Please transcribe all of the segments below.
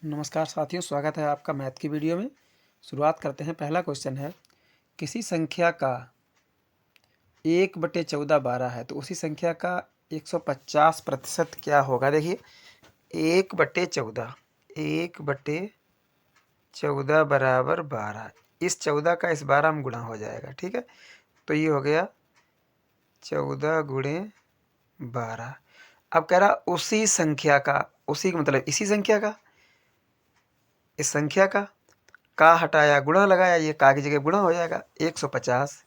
नमस्कार साथियों, स्वागत है आपका मैथ की वीडियो में। शुरुआत करते हैं। पहला क्वेश्चन है, किसी संख्या का 1/14 है तो उसी संख्या का 150% क्या होगा। देखिए 1/14 1/14 बराबर 12। इस 14 का इस 12 में गुणा हो जाएगा, ठीक है। तो ये हो गया 14 गुणे 12। अब कह रहा उसी संख्या का, उसी का मतलब इसी संख्या का, इस संख्या का हटाया गुणा लगाया, ये का की जगह गुणा हो जाएगा। 150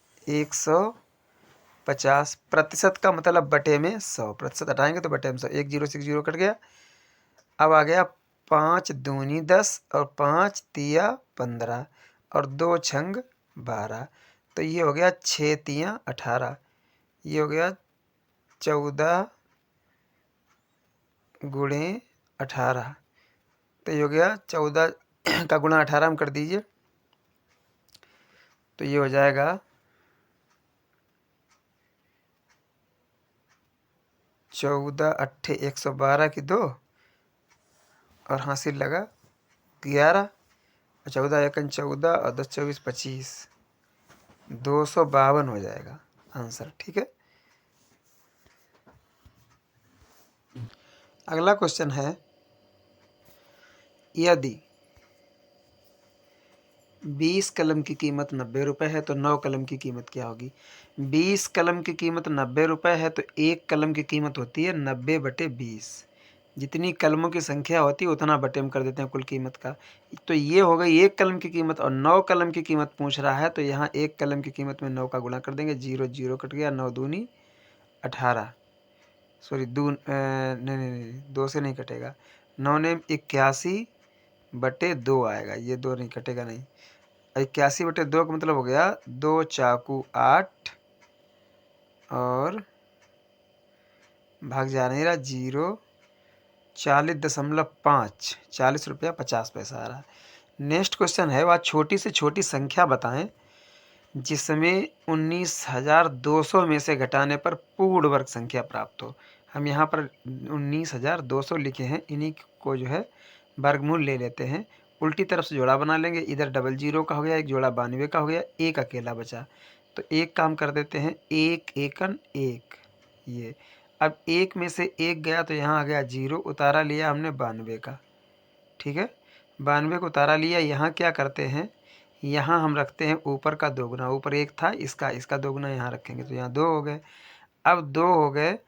प्रतिशत का मतलब बटे में 100, प्रतिशत हटाएंगे तो बटे में 100। 1 0 से 1 0 कट गया। अब आ गया 5 दूनी 10 और 5 तिया 15 और 2 छंग 12। तो ये हो गया 6 तिया 18। ये हो गया 14 गुणे 18। तो ये हो गया 14 का गुणा 18 में कर दीजिए, तो ये हो जाएगा 14 अट्ठे 112 की 2 और हासिल लगा 11 और 14 एकन 14 और 10 24 25, 252 हो जाएगा आंसर, ठीक है। अगला क्वेश्चन है, यदि 20 कलम की कीमत 90 रुपये है तो 9 कलम की कीमत क्या होगी। 20 कलम की कीमत 90 रुपये है तो एक कलम की कीमत होती है 90/20। जितनी कलमों की संख्या होती है उतना बटे में कर देते हैं कुल कीमत का। तो ये हो गई एक कलम की कीमत, और 9 कलम की कीमत पूछ रहा है तो यहाँ एक कलम की कीमत में 9 का गुणा कर देंगे। 0 0 कट गया, 9 दूनी 18, सॉरी नहीं नहीं नहीं, 2 से नहीं कटेगा। 9 ने 81/2 आएगा, ये 2 नहीं कटेगा, नहीं। 81/2 का मतलब हो गया 2 चाकू 8 और भाग जा नहीं रहा 0, 40.5, 40 रुपया 50 पैसा आ रहा है। नेक्स्ट क्वेश्चन है, वह छोटी से छोटी संख्या बताएं जिसमें 19,200 में से घटाने पर पूर्ण वर्ग संख्या प्राप्त हो। हम यहाँ पर 19,200 लिखे हैं, इन्हीं को जो है वर्गमूल ले लेते हैं। उल्टी तरफ से जोड़ा बना लेंगे, इधर डबल 0 का हो गया, एक जोड़ा 92 का हो गया, एक अकेला बचा। तो एक काम कर देते हैं, एक एकन एक, ये अब एक में से एक गया तो यहाँ आ गया 0, उतारा लिया हमने 92 का, ठीक है। 92 को उतारा लिया। यहाँ क्या करते हैं, यहाँ हम रखते हैं ऊपर का दोगुना, ऊपर एक था, इसका दोगुना यहाँ रखेंगे तो यहाँ 2 हो गए। अब 2 हो गए,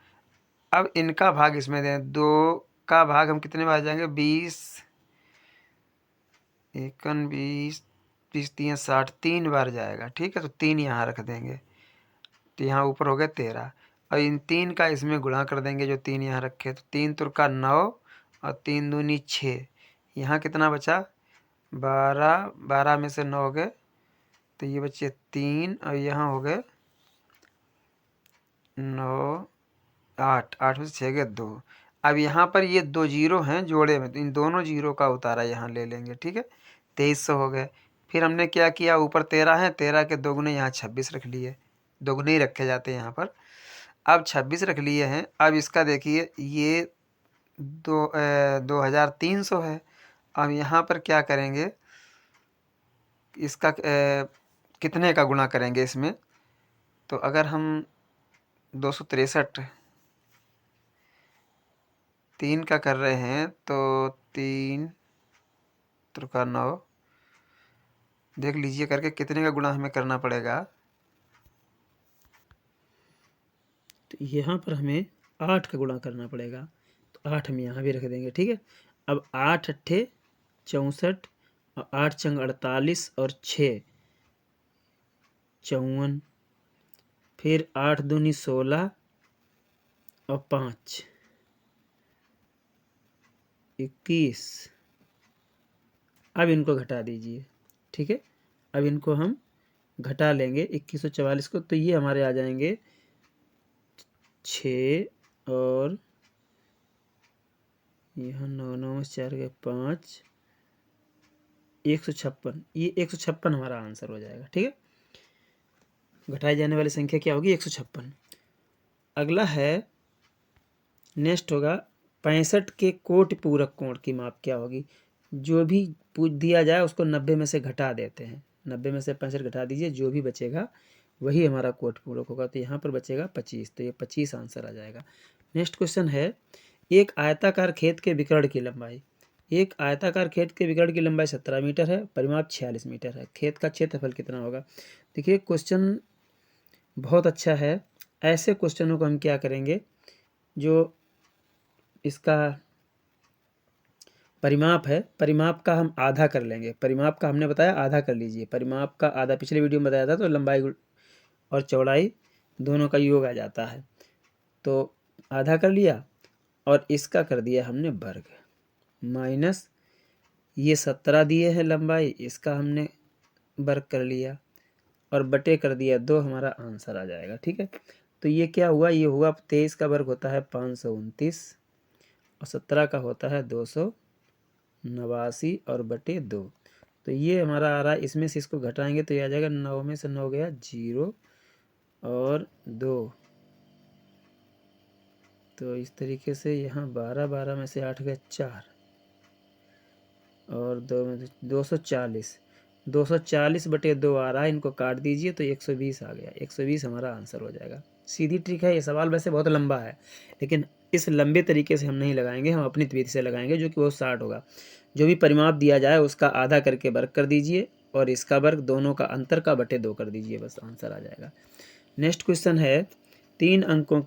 अब इनका भाग इसमें दें, 2 का भाग हम कितने बार जाएंगे, 20 एकन 20, 20 3 60, 3 बार जाएगा, ठीक है। तो 3 यहाँ रख देंगे, तो यहाँ ऊपर हो गए 13 और इन 3 का इसमें गुणा कर देंगे जो 3 यहाँ रखे। तो 3 तुरका 9 और 3 दूनी 6, यहाँ कितना बचा 12, 12 में से 9 हो गए तो ये बचे 3 और यहाँ हो गए 9, 8, 8 में से 6 गए 2। अब यहाँ पर ये 2 जीरो हैं जोड़े में, तो इन दोनों जीरो का उतारा यहाँ ले लेंगे, ठीक है। 2300 हो गए। फिर हमने क्या किया, ऊपर 13 है, 13 के दोगुने यहाँ 26 रख लिए, दोगुने ही रखे जाते हैं यहाँ पर। अब 26 रख लिए हैं। अब इसका देखिए ये 2300 है। अब यहाँ पर क्या करेंगे, इसका कितने का गुणा करेंगे इसमें। तो अगर हम 263 3 का कर रहे हैं तो 3 त्रिका 9, देख लीजिए करके कितने का गुणा हमें करना पड़ेगा। तो यहाँ पर हमें 8 का गुणा करना पड़ेगा, तो 8 हम यहाँ भी रख देंगे, ठीक है। अब 8 अट्ठे 64 और 8 चंग 48 और 6 54, फिर 8 दूनी 16 और 5 21। अब इनको घटा दीजिए, ठीक है। अब इनको हम घटा लेंगे 2144 को, तो ये हमारे आ जाएंगे 6 और यहाँ 9 9 में 4 गए 5, 156। ये 156 हमारा आंसर हो जाएगा, ठीक है। घटाई जाने वाली संख्या क्या होगी, 156। अगला है, नेक्स्ट होगा 65 के कोटि पूरक कोण की माप क्या होगी। जो भी पूछ दिया जाए उसको 90 में से घटा देते हैं। 90 में से 65 घटा दीजिए, जो भी बचेगा वही हमारा कोट पूरक होगा। तो यहाँ पर बचेगा 25, तो ये 25 आंसर आ जाएगा। नेक्स्ट क्वेश्चन है, एक आयताकार खेत के विकर्ण की लंबाई। एक आयताकार खेत के विकर्ण की लंबाई 17 मीटर है, परिमाप 46 मीटर है। खेत का क्षेत्रफल कितना होगा? देखिए क्वेश्चन बहुत अच्छा है। ऐसे क्वेश्चनों को हम क्या करेंगे, जो इसका परिमाप है, परिमाप का हम आधा कर लेंगे। परिमाप का हमने बताया आधा कर लीजिए। परिमाप का आधा पिछले वीडियो में बताया था, तो लंबाई और चौड़ाई दोनों का योग आ जाता है। तो आधा कर लिया और इसका कर दिया हमने वर्ग, माइनस ये 17 दिए हैं लंबाई, इसका हमने वर्ग कर लिया और बटे कर दिया 2, हमारा आंसर आ जाएगा। ठीक है, तो ये क्या हुआ, ये हुआ 23 का वर्ग होता है 529 और 17 का होता है 289 और बटे 2। तो ये हमारा आ रहा है, इसमें से इसको घटाएंगे तो ये आ जाएगा 9 में से 9 गया 0 और 2। तो इस तरीके से यहाँ 12, 12 में से 8 गया 4 और 2 में 240, 240 बटे 2 आ रहा है। इनको काट दीजिए तो 120 आ गया। 120 हमारा आंसर हो जाएगा। सीधी ट्रिक है। ये सवाल वैसे बहुत लंबा है, लेकिन इस लंबे तरीके से हम नहीं लगाएंगे, हम अपनी विधि से लगाएंगे, जो कि बहुत शार्ट होगा। जो भी परिमाप दिया जाए उसका आधा करके वर्ग कर दीजिए और इसका वर्ग दोनों का अंतर का बटे 2 कर दीजिए, बस आंसर आ जाएगा। नेक्स्ट क्वेश्चन है, 3 अंकों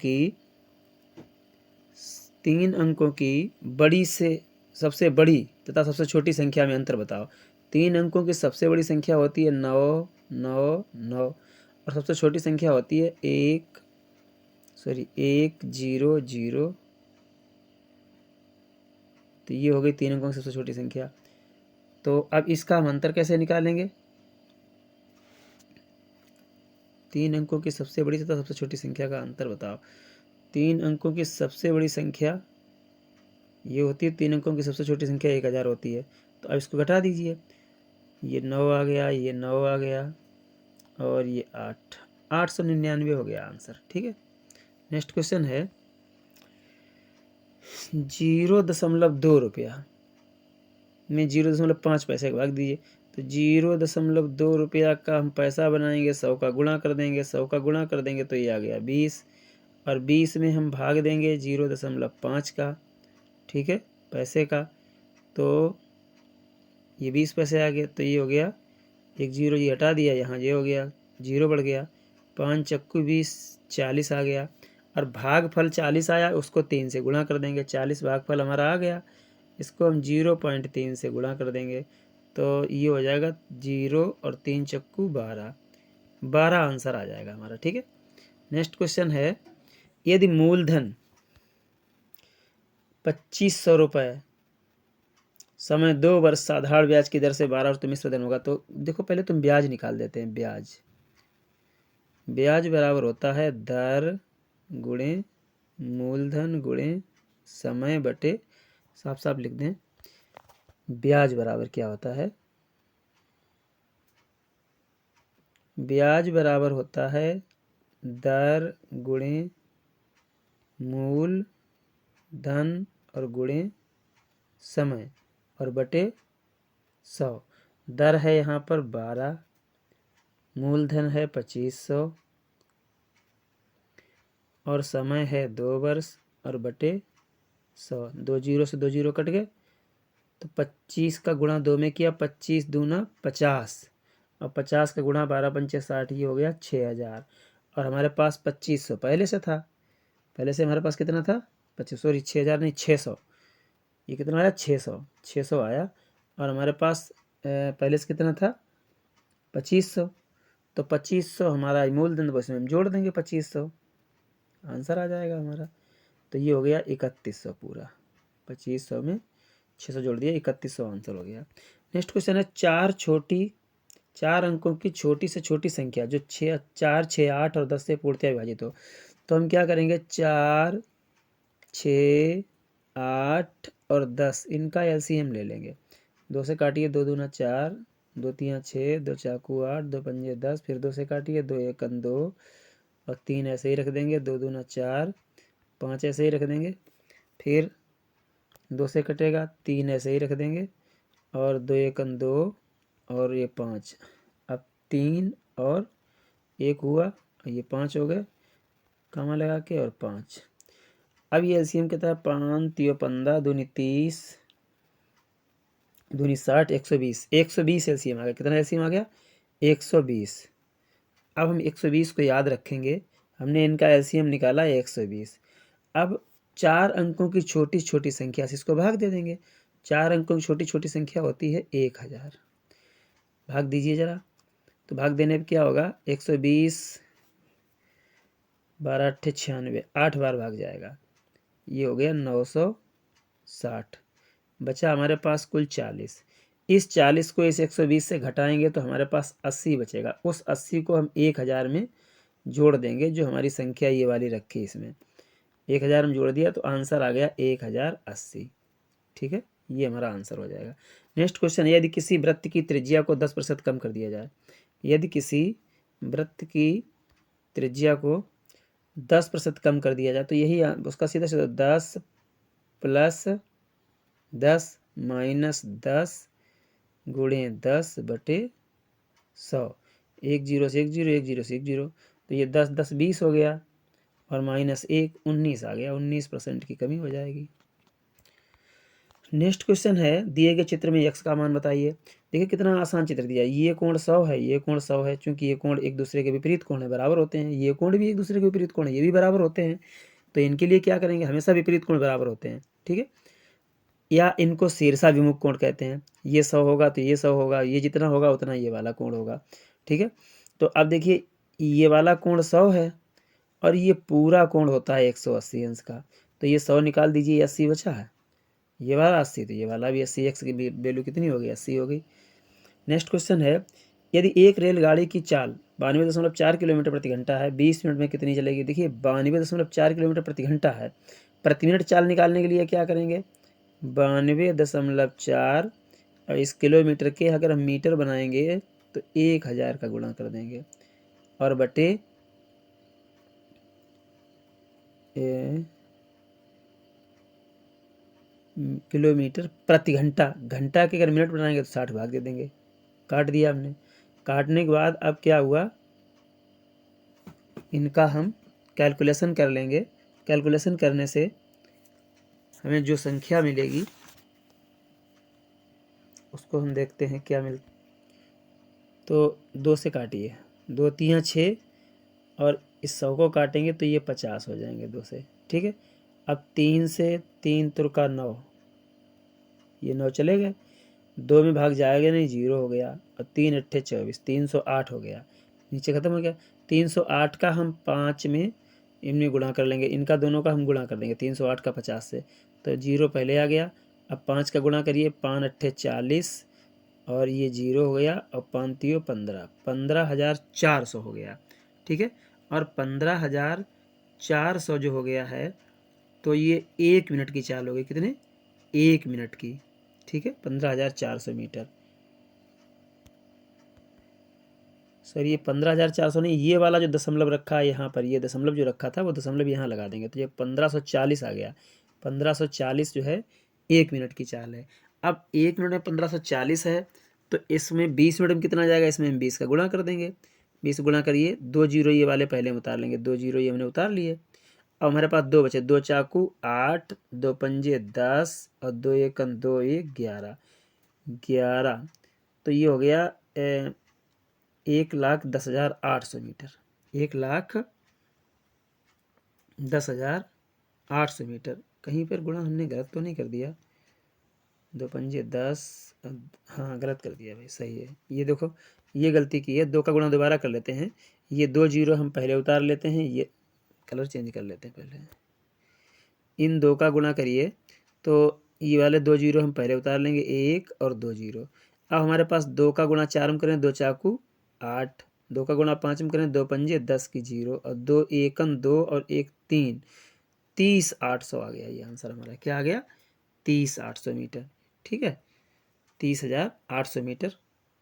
की बड़ी से सबसे बड़ी तथा सबसे छोटी संख्या में अंतर बताओ। 3 अंकों की सबसे बड़ी संख्या होती है 9, 9, 9 और सबसे छोटी संख्या होती है 1, 0, 0। तो ये हो गई 3 अंकों की सबसे छोटी संख्या। तो अब इसका हम अंतर कैसे निकालेंगे? 3 अंकों की सबसे बड़ी तथा सबसे छोटी संख्या का अंतर बताओ। 3 अंकों की सबसे बड़ी संख्या ये होती है, 3 अंकों की सबसे छोटी संख्या 1000 होती है। तो अब इसको घटा दीजिए, ये 9 आ गया, ये 9 आ गया और ये 8, 899 हो गया आंसर। ठीक है, नेक्स्ट क्वेश्चन है, 0.2 रुपया में 0.5 पैसे का भाग दीजिए। तो 0.2 रुपया का हम पैसा बनाएंगे, 100 का गुणा कर देंगे, 100 का गुणा कर देंगे तो ये आ गया 20 और 20 में हम भाग देंगे 0.5 का, ठीक है, पैसे का। तो ये 20 पैसे आ गए, तो ये हो गया 1 0, ये हटा दिया, यहाँ ये हो गया 0 बढ़ गया, 5 चक्कू 20, 40 आ गया और भागफल 40 आया, उसको 3 से गुणा कर देंगे। 40 भागफल हमारा आ गया, इसको हम 0.3 से गुणा कर देंगे तो ये हो जाएगा 0 और 3 चक्कू 12, 12 आंसर आ जाएगा हमारा। ठीक है, नेक्स्ट क्वेश्चन है, यदि मूलधन 2500 रुपये समय 2 वर्ष साधारण ब्याज की दर से 12 और मिश्र धन होगा। तो देखो पहले तुम ब्याज निकाल देते हैं। ब्याज बराबर होता है दर गुणे मूलधन गुणे समय बटे, साफ साफ लिख दें, ब्याज बराबर क्या होता है? ब्याज बराबर होता है दर गुणे मूल धन और गुणे समय और बटे 100। दर है यहाँ पर 12, मूलधन है 2500 और समय है 2 वर्ष और बटे 100। 2 0 से 2 0 कट गए, तो 25 का गुणा 2 में किया, 25 दूना 50 और 50 का गुणा 12 पंचे 60, ये हो गया 6000 और हमारे पास 2500 पहले से था। पहले से हमारे पास कितना था? 6000 नहीं 600। ये कितना आया? 600 आया और हमारे पास पहले से कितना था? 2500। तो 2500 हमारा मूलधन, बस में हम जोड़ देंगे 2500, आंसर आ जाएगा हमारा। तो ये हो गया 3100 पूरा। 2500 में 600 जोड़ दिया, 3100 आंसर हो गया। नेक्स्ट क्वेश्चन है, 4 अंकों की छोटी से छोटी संख्या जो 4, 6, 8 और 10 से पूर्णतः विभाजित हो। तो हम क्या करेंगे, 4, 6, 8 और 10 इनका एलसीएम ले लेंगे। 2 से काटिए, 2 दूना 4, 2 तिया 6, 2 चाकू 8, 2 पंजे 10, फिर 2 से काटिए, 2 एकन 2 और 3 ऐसे ही रख देंगे, 2 दूना 4, 5 ऐसे ही रख देंगे, फिर 2 से कटेगा, 3 ऐसे ही रख देंगे और 2 एकम 2 और ये 5, अब 3 और 1 हुआ, ये 5 हो गए, कामा लगा के और 5। अब ये एलसीएम कितना है, 5 3 15 दूनी 30 दूनी 60 120, 120 एलसीएम आ गया। कितना एलसीएम आ गया, 120। अब हम 120 को याद रखेंगे, हमने इनका एलसीएम निकाला है 120। अब 4 अंकों की छोटी छोटी संख्या से इसको भाग दे देंगे। 4 अंकों की छोटी छोटी संख्या होती है 1000। भाग दीजिए ज़रा, तो भाग देने पर क्या होगा, 120 12 8 96, 8 बार भाग जाएगा, ये हो गया 960। बचा हमारे पास कुल 40। इस 40 को इस 120 से घटाएंगे तो हमारे पास 80 बचेगा। उस 80 को हम 1000 में जोड़ देंगे, जो हमारी संख्या ये वाली रखी इसमें 1000 में जोड़ दिया तो आंसर आ गया 1080। ठीक है, ये हमारा आंसर हो जाएगा। नेक्स्ट क्वेश्चन, यदि किसी वृत्त की त्रिज्या को 10% कम कर दिया जाए, यदि किसी वृत्त की त्रिज्या को 10% कम कर दिया जाए तो यही उसका सीधा सीधा 10 प्लस 10 माइनस 10 गुणे 10 बटे 100। 1 0 से 1 0, 1 0 से 1 0, तो ये 10 10 20 हो गया और माइनस 1 19 आ गया। 19% की कमी हो जाएगी। नेक्स्ट क्वेश्चन है, दिए गए चित्र में x का मान बताइए। देखिए कितना आसान चित्र दिया है। ये कोण 100 है, ये कोण 100 है, चूंकि ये कोण एक दूसरे के विपरीत कोण है, बराबर होते हैं। ये कोण भी एक दूसरे के विपरीत कोण है, ये भी बराबर होते हैं। तो इनके लिए क्या करेंगे, हमेशा विपरीत कोण बराबर होते हैं। ठीक है, या इनको शीर्षा विमुख कोण कहते हैं। ये 100 होगा तो ये 100 होगा, ये जितना होगा उतना ये वाला कोण होगा। ठीक है, तो अब देखिए ये वाला कोण 100 है और ये पूरा कोण होता है 180 अंश का। तो ये 100 निकाल दीजिए, 80 बचा है, ये वाला 80 तो ये वाला भी 80। एक्स की वैल्यू कितनी हो गई, 80 हो गई। नेक्स्ट क्वेश्चन है, यदि एक रेलगाड़ी की चाल 92.4 किलोमीटर प्रति घंटा है, 20 मिनट में कितनी चलेगी। देखिए 92.4 किलोमीटर प्रति घंटा है, प्रति मिनट चाल निकालने के लिए क्या करेंगे, 92.4 और इस किलोमीटर के अगर हम मीटर बनाएंगे तो 1000 का गुणा कर देंगे और बटे किलोमीटर प्रति घंटा। घंटा के अगर मिनट बनाएंगे तो 60 भाग दे देंगे। काट दिया हमने। काटने के बाद अब क्या हुआ, इनका हम कैलकुलेशन कर लेंगे। कैलकुलेशन करने से हमें जो संख्या मिलेगी उसको हम देखते हैं क्या मिल। तो 2 से काटिए, 2 3 6 और इस 100 को काटेंगे तो ये 50 हो जाएंगे 2 से। ठीक है, अब 3 से 3 तुरका 9, ये 9 चले गए, 2 में भाग जाएगा नहीं, 0 हो गया और 3 अट्ठे 24, 308 हो गया, नीचे ख़त्म हो गया। 308 का हम 5 में इनमें गुणा कर लेंगे, इनका दोनों का हम गुणा कर देंगे 308 का 50 से, तो 0 पहले आ गया। अब 5 का गुणा करिए, 5 अट्ठे 40 और ये 0 हो गया और 5 3 15, 15,400 हो गया। ठीक है, और 15,400 जो हो गया है तो ये 1 मिनट की चाल हो गई। कितने, 1 मिनट की। ठीक है, 15,400 मीटर। सर ये 15,400 नहीं, ये वाला जो दशमलव रखा है यहाँ पर, ये दशमलव जो रखा था वो दशमलव यहाँ लगा देंगे तो ये 1540 आ गया। 1540 जो है 1 मिनट की चाल है। अब 1 मिनट में 1540 है तो इसमें 20 मिनट में कितना जाएगा, इसमें हम 20 का गुणा कर देंगे। 20 गुणा करिए, 2 जीरो ये वाले पहले हम उतार लेंगे, 2 जीरो ये हमने उतार लिए। अब हमारे पास 2 बचे, 2 चाकू 8, 2 पंजे 10 और 2 एकम 2 1 11, 11। तो ये हो गया 1,10,800 मीटर। 1,10,800 मीटर। कहीं पर गुणा हमने गलत तो नहीं कर दिया, 2 पंजे 10, हाँ गलत कर दिया भाई, सही है। ये देखो ये गलती की है, 2 का गुणा दोबारा कर लेते हैं। ये 2 जीरो हम पहले उतार लेते हैं, ये कलर चेंज कर लेते हैं पहले। इन 2 का गुणा करिए तो ये वाले 2 जीरो हम पहले उतार लेंगे, 1 और 2 जीरो। अब हमारे पास 2 का गुणा 4 में करें, 2 चाकू 8, 2 का गुणा 5 में करें, 2 पंजे 10 की 0 और 2 एकम 2 और 1 3, 30,800 आ गया। ये आंसर हमारा क्या आ गया, 30,800 मीटर। ठीक है, 30,800 मीटर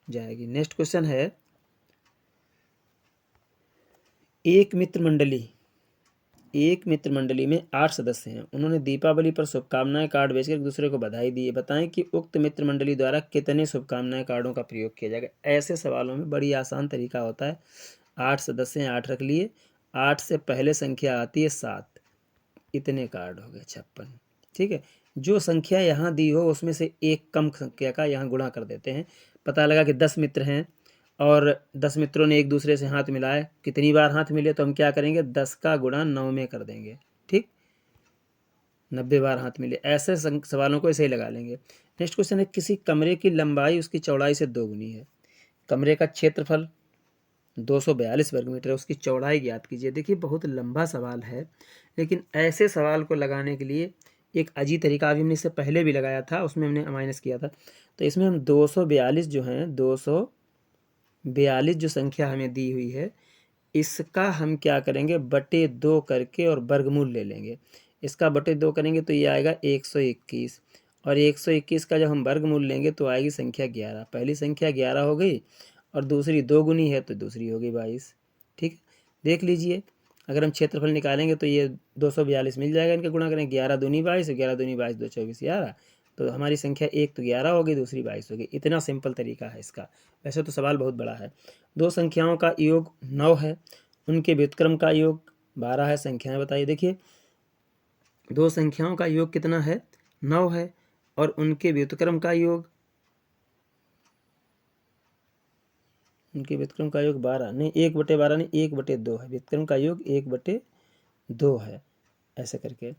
जाएगी। नेक्स्ट क्वेश्चन है, एक मित्र मंडली एक मित्र मंडली में 8 सदस्य हैं। उन्होंने दीपावली पर शुभकामनाएं कार्ड बेचकर एक दूसरे को बधाई दी है। बताएं कि उक्त मित्र मंडली द्वारा कितने शुभकामनाएं कार्डों का प्रयोग किया जाएगा। ऐसे सवालों में बड़ी आसान तरीका होता है। 8 सदस्य हैं, 8 रख लिए, 8 से पहले संख्या आती है 7, इतने कार्ड हो गए 56। ठीक है, जो संख्या यहाँ दी हो उसमें से एक कम संख्या का यहाँ गुणा कर देते हैं। पता लगा कि 10 मित्र हैं और 10 मित्रों ने एक दूसरे से हाथ मिलाए, कितनी बार हाथ मिले, तो हम क्या करेंगे, 10 का गुणा 9 में कर देंगे। ठीक, 90 बार हाथ मिले। ऐसे सवालों को ऐसे ही लगा लेंगे। नेक्स्ट क्वेश्चन है, किसी कमरे की लंबाई उसकी चौड़ाई से दोगुनी है। कमरे का क्षेत्रफल 242 वर्ग मीटर है, उसकी चौड़ाई ज्ञात कीजिए। देखिए बहुत लंबा सवाल है, लेकिन ऐसे सवाल को लगाने के लिए एक अजीब तरीका अभी हमने इससे पहले भी लगाया था, उसमें हमने माइनस किया था। तो इसमें हम 242 जो हैं, 242 जो संख्या हमें दी हुई है, इसका हम क्या करेंगे, बटे 2 करके और वर्गमूल ले लेंगे। इसका बटे 2 करेंगे तो ये आएगा 121, और 121 का जब हम वर्गमूल लेंगे तो आएगी संख्या 11। पहली संख्या 11 हो गई और दूसरी 2 गुनी है तो दूसरी होगी 22। ठीक है, देख लीजिए, अगर हम क्षेत्रफल निकालेंगे तो ये 242 मिल जाएगा, इनका गुणा करें, 11 दूनी 22, 11 दूनी 22, 2 24 11, तो हमारी संख्या एक तो 11 हो गई, दूसरी 22 हो गई। इतना सिंपल तरीका है इसका। वैसे तो सवाल बहुत बड़ा है। दो संख्याओं का योग 9 है, उनके व्युत्क्रम का योग 12 है। संख्याएं बताइए। देखिए दो संख्याओं का योग कितना है, 9 है, और उनके व्युत्क्रम का योग, उनके व्युत्क्रम का योग 12 नहीं, 1/12 नहीं, 1/2 है। व्युत्क्रम का योग 1/2 है, ऐसे करके।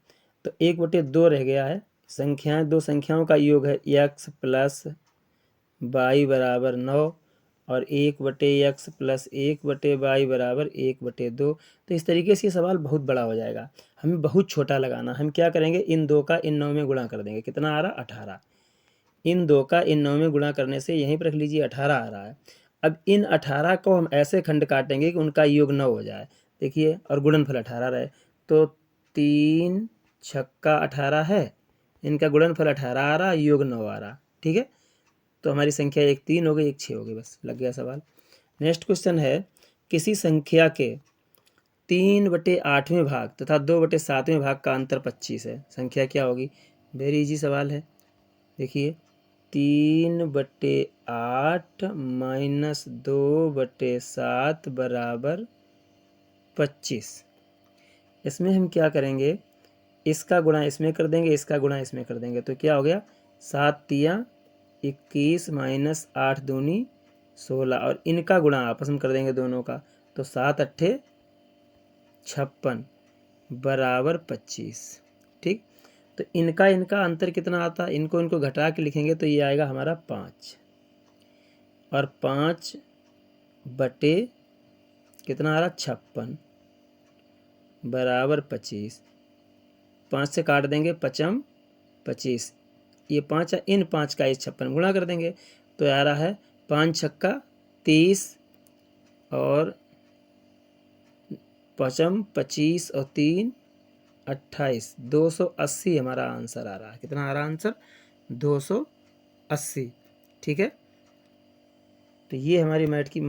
तो 1/2 रह गया है। संख्याएं, दो संख्याओं का योग है x प्लस y बराबर 9 और 1/x प्लस 1/y बराबर 1/2। तो इस तरीके से ये सवाल बहुत बड़ा हो जाएगा, हमें बहुत छोटा लगाना। हम क्या करेंगे, इन 2 का इन 9 में गुणा कर देंगे। कितना आ रहा, 18। इन 2 का इन 9 में गुणा करने से यहीं पर रख लीजिए 18 आ रहा है। अब इन 18 को हम ऐसे खंड काटेंगे कि उनका योग 9 हो जाए। देखिए, और गुणनफल 18 रहे, तो 3 छक्का 18 है, इनका गुणनफल 18 आ रहा, योग 9 आ रहा। ठीक है, तो हमारी संख्या एक 3 हो गई, एक 6 हो गई, बस लग गया सवाल। नेक्स्ट क्वेश्चन है, किसी संख्या के 3/8वें भाग तथा 2/7वें भाग का अंतर 25 है। संख्या क्या होगी। वेरी इजी सवाल है। देखिए 3/8 माइनस 2/7 बराबर 25। इसमें हम क्या करेंगे, इसका गुणा इसमें कर देंगे, इसका गुणा इसमें कर देंगे, तो क्या हो गया, 7 तिया 21 माइनस 8 दूनी 16, और इनका गुणा आपस में कर देंगे दोनों का, तो 7 अट्ठे 56 बराबर 25। ठीक, तो इनका इनका अंतर कितना आता है, इनको इनको घटा के लिखेंगे तो ये आएगा हमारा 5, और 5 बटे कितना आ रहा, 56 बराबर 25। 5 से काट देंगे, 5 25, ये 5 है, इन 5 का इस 56 गुणा कर देंगे तो आ रहा है 5 छक्का 30 और 5 25 और 3 28, 280 हमारा आंसर आ रहा है। कितना आ रहा आंसर, 280। ठीक है, तो ये हमारी मैथ की